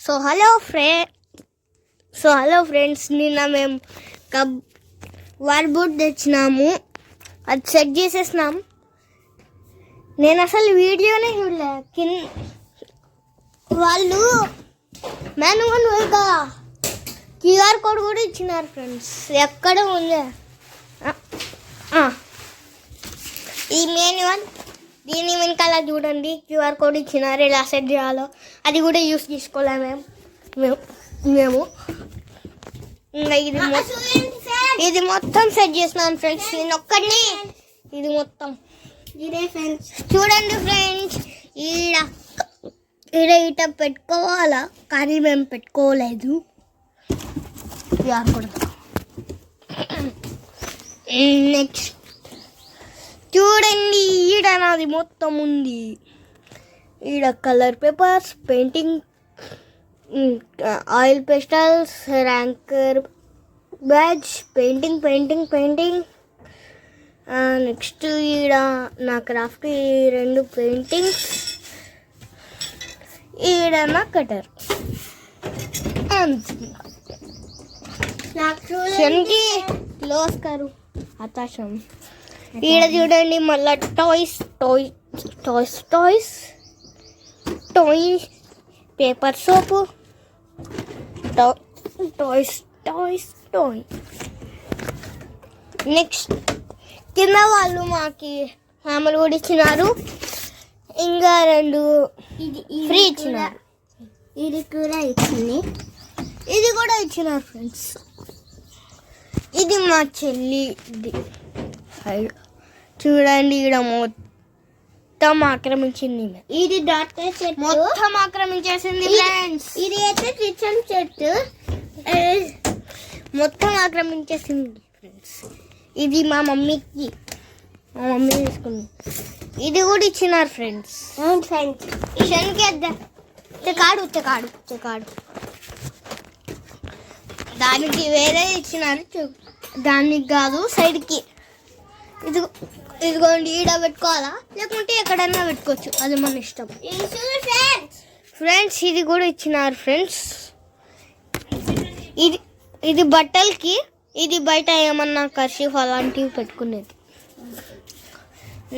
So hello friends, నిన్న మేము వర్బుడ్ తెచ్చినాము, అది సెట్ చేసేసినాం. నేను అసలు వీడియోనే చూడలే. వాళ్ళు మాన్యువల్గా క్యూఆర్ కోడ్ కూడా ఇచ్చినారు ఫ్రెండ్స్. ఎక్కడ ఉంది ఈ మాన్యువల్? దీని వెనకాల చూడండి, క్యూఆర్ కోడ్ ఇచ్చినారు. ఎలా సెట్ చేయాలో అది కూడా యూస్ చేసుకోలేము మేము. ఇది మొత్తం సెట్ చేసినాను ఫ్రెండ్స్, నేను ఒక్కడిని. ఇది మొత్తం ఇదే ఫ్రెండ్స్. చూడండి ఫ్రెండ్స్, ఈడ ఇట పెట్టుకోవాలా, కానీ మేము పెట్టుకోలేదు. నెక్స్ట్ చూడండి, ఈడ నాది మొత్తం ఉంది. ఈడ colour papers, painting, oil pastels, ranker badge, painting. Next ఈడ నా క్రాఫ్ట్ 2 పెయింటింగ్స్, ఈడ నా కటర్. శనికి క్లోజ్ కరు ఆకాశం. ఈడ చూడండి మళ్ళా టాయ్స్ పేపర్ సోపు, టాయ్స్. నెక్స్ట్ కింద వాళ్ళు మాకి హ్యామర్ కూడా ఇచ్చినారు, ఇంకా 2 ఫ్రీ ఇచ్చినారు. ఇది కూడా ఇచ్చినారు ఫ్రెండ్స్. ఇది మా చెల్లి. చూడండి, ఈడ మొత్తం ఆక్రమించింది. ఇది డాక్టర్ చెట్టు మొత్తం ఆక్రమించేసింది ఫ్రెండ్స్. ఇది అయితే కిచెన్ చెట్టు మొత్తం ఆక్రమించేసింది ఫ్రెండ్స్. ఇది మా మమ్మీ తీసుకుంది. ఇది కూడా ఇచ్చినారు ఫ్రెండ్స్. చెకాడు దానికి వేరే ఇచ్చినారు, దానికి కాదు, సైడ్కి. ఇదిగోండి, ఈడ పెట్టుకోవాలా లేకుంటే ఎక్కడన్నా పెట్టుకోవచ్చు, అది మన ఇష్టం ఫ్రెండ్స్. ఇది కూడా ఇచ్చినారు ఫ్రెండ్స్. ఇది బట్టలకి, ఇది బయట ఏమన్నా కర్చీఫ్ అలాంటివి పెట్టుకునేది.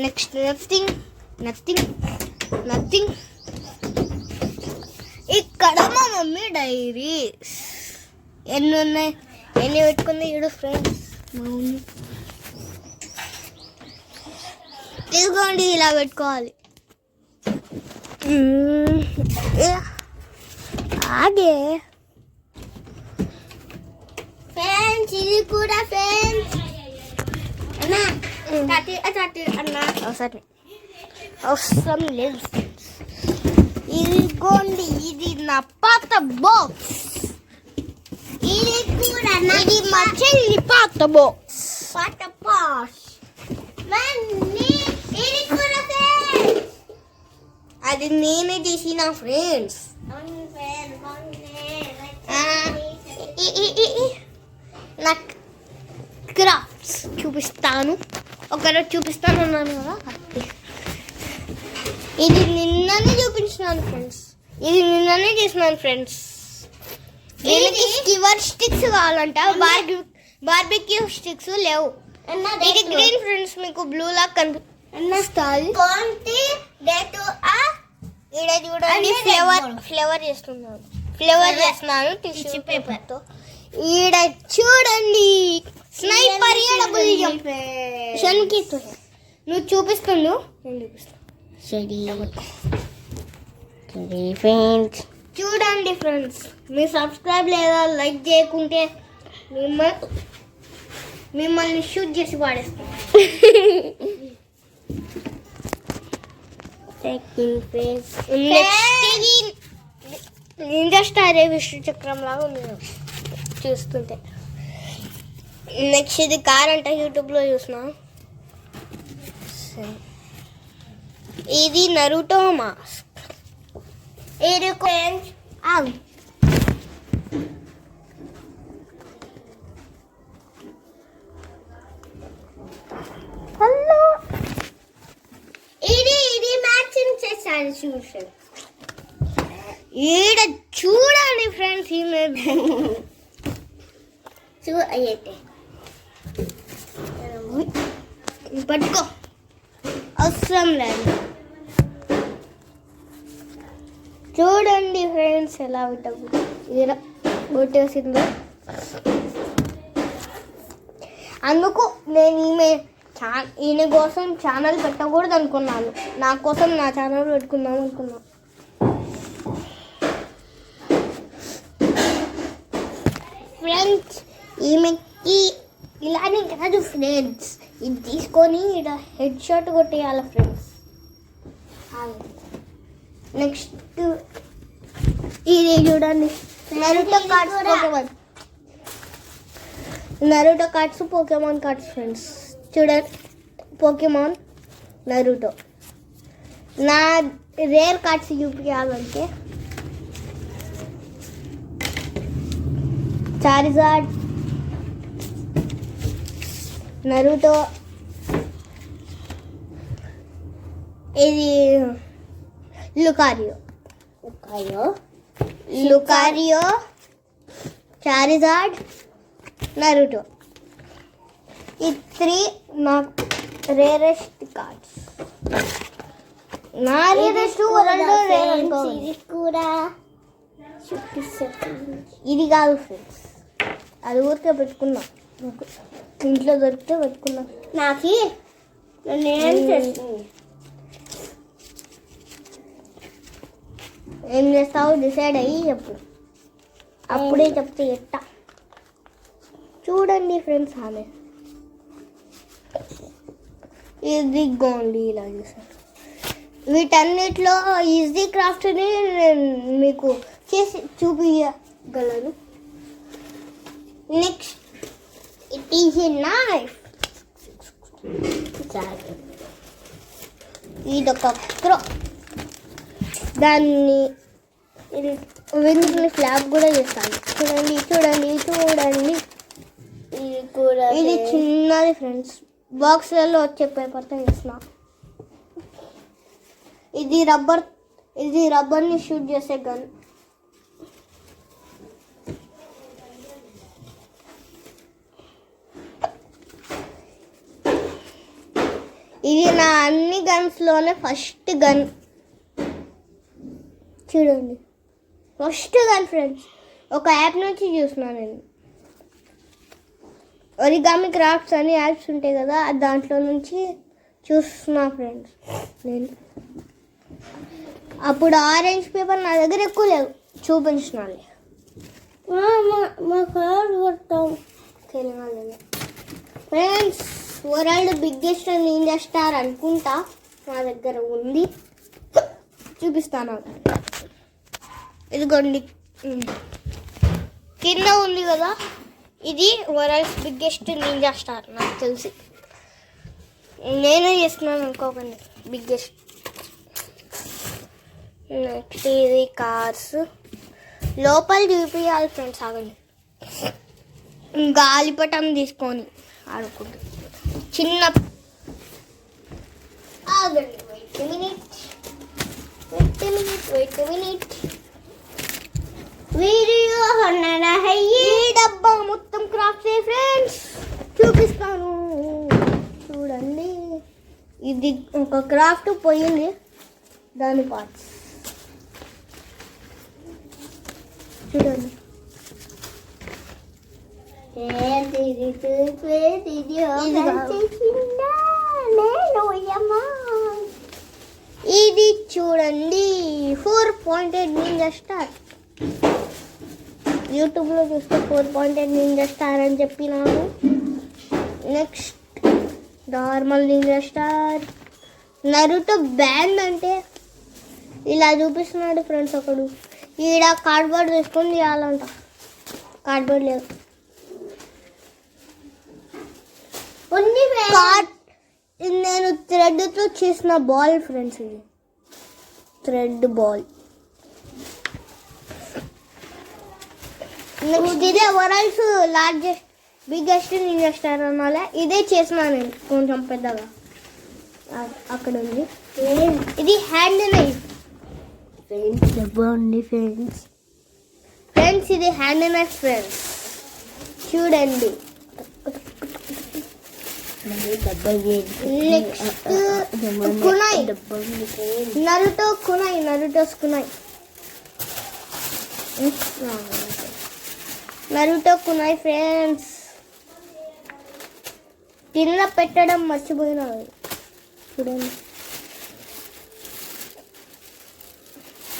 Next nothing. ఇక్కడ మా మమ్మీ డైరీస్ ఎన్ని పెట్టుకుంది చూడు ఫ్రెండ్స్ మా మమ్మీ. ఇదిగోండి, ఇలా పెట్టుకోవాలి. ఆగే ఫ్రెండ్స్, ఇది కూడా ఫ్రెండ్స్ అవసరం లేదు. ఇదిగోండి, ఇది నా పాత బాక్స్. ఇది మా చెల్లి పాత బాక్స్. అది నేనే చేసిన ఫ్రెండ్స్. నా క్రాఫ్ట్స్ చూపిస్తాను, ఒకరోజు చూపిస్తాను అన్నాను కదా. ఇది నిన్ననే చూపించినాను ఫ్రెండ్స్. ఇది నిన్ననే చేసినాను ఫ్రెండ్స్. దీనికి స్కివర్ స్టిక్స్ కావాలంట, బార్బిక్యూ స్టిక్స్ లేవు. ఇది గ్రీన్ ఫ్రెండ్స్, మీకు బ్లూ లాగా కనిపిస్తుంది. ఈడ చూడండి, ఫ్లేవర్ చేస్తున్నాను టిష్యూ పేపర్తో. ఈడ చూడండి, స్నైపర్ శనికి. నువ్వు చూపిస్తుండు, నేను చూపిస్తాను. చూడండి ఫ్రెండ్స్, మీరు సబ్స్క్రైబ్ లేదా లైక్ చేయకుంటే మిమ్మల్ని షూట్ చేసి పాడేస్తాం. నింజా స్టార్ విష్ణు చక్రం లాగా ఉంది చూస్తుంటే. నెక్స్ట్ ఇది కార్ అంటే యూట్యూబ్లో చూసినా. ఇది నరుటో మాస్క్. ఇది హలో, ఇది మ్యాచింగ్ చేశాను చూసాను. ఈడ చూడండి ఫ్రెండ్స్, ఈమె అయితే పట్టుకో, అవసరం లేదు. చూడండి ఫ్రెండ్స్ ఎలా కొట్టేసిందో. అందుకు నేను ఈయన కోసం ఛానల్ పెట్టకూడదు అనుకున్నాను, నా కోసం నా ఛానల్ పెట్టుకుందాం అనుకున్నాను. ఫ్రెండ్స్ ఈమెకి ఇలానే కాదు ఫ్రెండ్స్, ఇది తీసుకొని ఇలా హెడ్ షాట్ కొట్టేయాలి ఫ్రెండ్స్. నెక్స్ట్ ఇది చూడండి, Naruto cards Pokemon cards friends. చూడండి, పోకేమాన్ నరుటో. నా రేర్ కార్డ్స్ చూపించాలంటే చార్జార్డ్, నరుటో, ఇది లుకారియో, చార్జార్డ్, నరుటో. ఈ 3 నా రేరెస్ట్ కార్డ్స్. నా రేరెస్ట్ కూడా ఇది కాదు ఫ్రెండ్స్, అది ఊరికే పెట్టుకున్నా, ఇంట్లో దొరికితే పెట్టుకున్నా. నాకు ఏం చేస్తావు డిసైడ్ అయ్యి చెప్పు, అప్పుడే చెప్తే ఎట్టా. చూడండి ఫ్రెండ్స్, ఆమె ఈజీ గోండి ఇలా చేశాను. వీటన్నిటిలో ఈజీ క్రాఫ్ట్ని నేను మీకు చేసి చూపించగలను. Next it is a knife. ఇదొక క్రో, దాన్ని వింగ్ని ఫ్లాప్ కూడా చేస్తాను. చూడండి చూడండి చూడండి, ఇది చిన్నది ఫ్రెండ్స్, బాక్స్లలో వచ్చే పేపర్తో చేసిన. ఇది రబ్బర్ని షూట్ చేసే గన్. ఇది నా అన్ని గన్స్లోనే ఫస్ట్ గన్. చూడండి, ఫస్ట్ గన్ ఫ్రెండ్స్. ఒక యాప్ నుంచి చూస్తున్నాను నేను, ఒరిగామి క్రాఫ్ట్స్ అని యాప్స్ ఉంటాయి కదా, దాంట్లో నుంచి చూస్తున్నా ఫ్రెండ్స్ నేను. అప్పుడు ఆరెంజ్ పేపర్ నా దగ్గర ఎక్కువ లేవు, చూపించినాను. Friends world biggest ninja star అనుకుంటా నా దగ్గర ఉంది, చూపిస్తాను. ఇదిగోండి కింద ఉంది కదా, ఇది వరల్డ్ బిగ్గెస్ట్ నింజా స్టార్ నాకు తెలిసి. నేనే చేస్తున్నాను అనుకోకండి, బిగ్గెస్ట్. నెక్స్ట్ ఇది కార్స్ లోపల చూపించాలి ఫ్రెండ్స్. ఆగండి, గాలిపటం తీసుకొని ఆడుకుంటు చిన్న. ఆగండి, వెయిట్ మినిట్. వీడియో ఈ డబ్బా మొత్తం క్రాఫ్ట్ ఫ్రెండ్స్ చూపిస్తాను. చూడండి, ఇది ఒక క్రాఫ్ట్ పోయింది, దాని పార్ట్స్ చూడండి. ఇది చూడండి 4.8 నింజా స్టార్. యూట్యూబ్లో చూస్తే 4.8 నింజా స్టార్ అని చెప్పినాను. Next normal ninja star. Naruto band అంటే ఇలా చూపిస్తున్నాడు ఫ్రెండ్స్. ఒకడు ఈడ కార్డ్బోర్డ్ తీసుకొని చేయాలంట, కార్డ్బోర్డ్ లేదు. నేను థ్రెడ్తో చేసిన బాల్ ఫ్రెండ్స్, ఇది థ్రెడ్ బాల్. నెక్స్ట్ ఇదే world's largest biggest ninja star అనాల. ఇదే చేసిన నేను కొంచెం పెద్దగా, అక్కడ ఉంది. ఇది హ్యాండ్ నైఫ్ ఫ్రెండ్స్ డబ్బండి ఫ్రెండ్స్. ఫ్రెండ్స్ ఇది హ్యాండ్ నైఫ్ ఫ్రెండ్స్, చూడండి. Next kunai, Naruto's kunai friends. కింద పెట్టడం మర్చిపోయినా, చూడండి.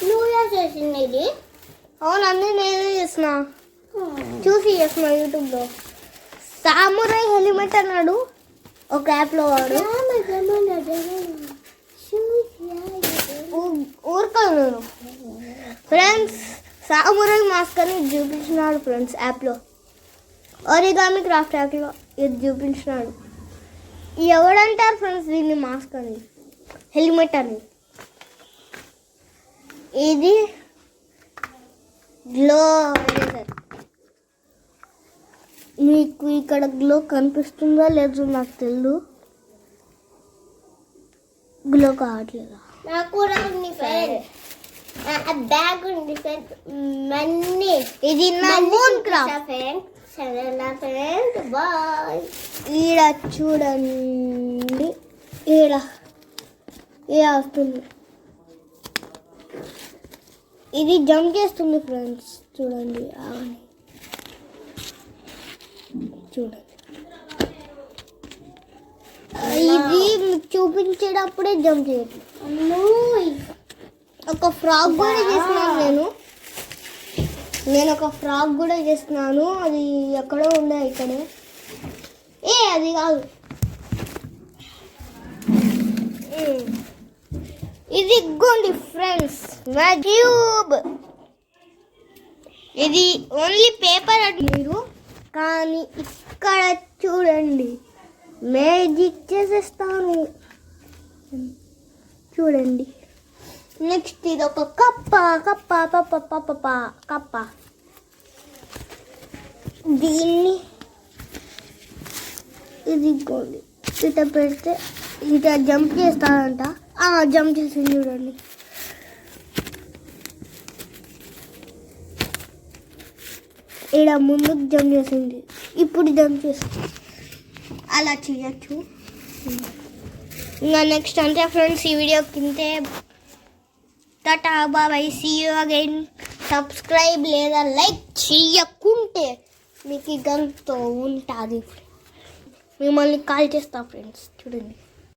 నువ్వు చేసింది ఇది? అవును, అన్నీ నేనే చేసిన, చూసి చేసిన యూట్యూబ్లో. సామురాయ్ హెల్మెట్ అన్నాడు ఒక యాప్లో వాడు. ఊరుకోను నేను ఫ్రెండ్స్. సామురాయ్ మాస్క్ అని చూపించినాడు ఫ్రెండ్స్ యాప్లో. ఒరిగామి క్రాఫ్ట్ యాప్లో ఇది చూపించినాడు. ఎవడంటారు ఫ్రెండ్స్ దీన్ని మాస్క్ అని, హెల్మెట్ అని. ఇది గ్లో లేజర్. మీకు ఇక్కడ గ్లో కనిపిస్తుందా లేదో నాకు తెలియదు. గ్లో కావట్లేదా? నాకు కూడా ఉంది ఫ్రెండ్, బ్యాగ్ ఉంది ఫ్రెండ్. మన్నీ ఇది నా ఓన్ క్రాఫ్ట్ ఫ్రెండ్. సరే ఫ్రెండ్, బాయ్. ఈడ చూడండి, ఈడ వస్తుంది. ఇది జంప్ చేస్తుంది ఫ్రెండ్స్, చూడండి. చూడండి, ఇది మీకు చూపించేటప్పుడే జంప్ చేయట్లేదు. ఒక ఫ్రాక్ కూడా చేస్తున్నాను నేను ఒక ఫ్రాక్ కూడా చేస్తున్నాను. అది ఎక్కడో ఉండే, ఇక్కడే. అది కాదు, ఇది ఇగోండి ఫ్రెండ్స్, ట్యూబ్. ఇది ఓన్లీ పేపర్ అంటే మీరు, కానీ ఇక్కడ చూడండి మ్యాజిక్ చేసేస్తాను, చూడండి. నెక్స్ట్ ఇది ఒక కప్ప. దీన్ని ఇది ఇట పెడితే ఇట జంప్ చేస్తానంట. జంప్ చేసింది చూడండి. ఇక్కడ ముందుకు జంప్ చేసింది, ఇప్పుడు జంప్ చేస్తుంది. అలా చేయొచ్చు. ఇంకా నెక్స్ట్ అంతే ఫ్రెండ్స్, ఈ వీడియో కింద tata bye, see you again. Subscribe లేదా లైక్ చేయకుంటే మీకు గంతో ఉంటుంది. మిమ్మల్ని కాల్ చేస్తా ఫ్రెండ్స్, చూడండి.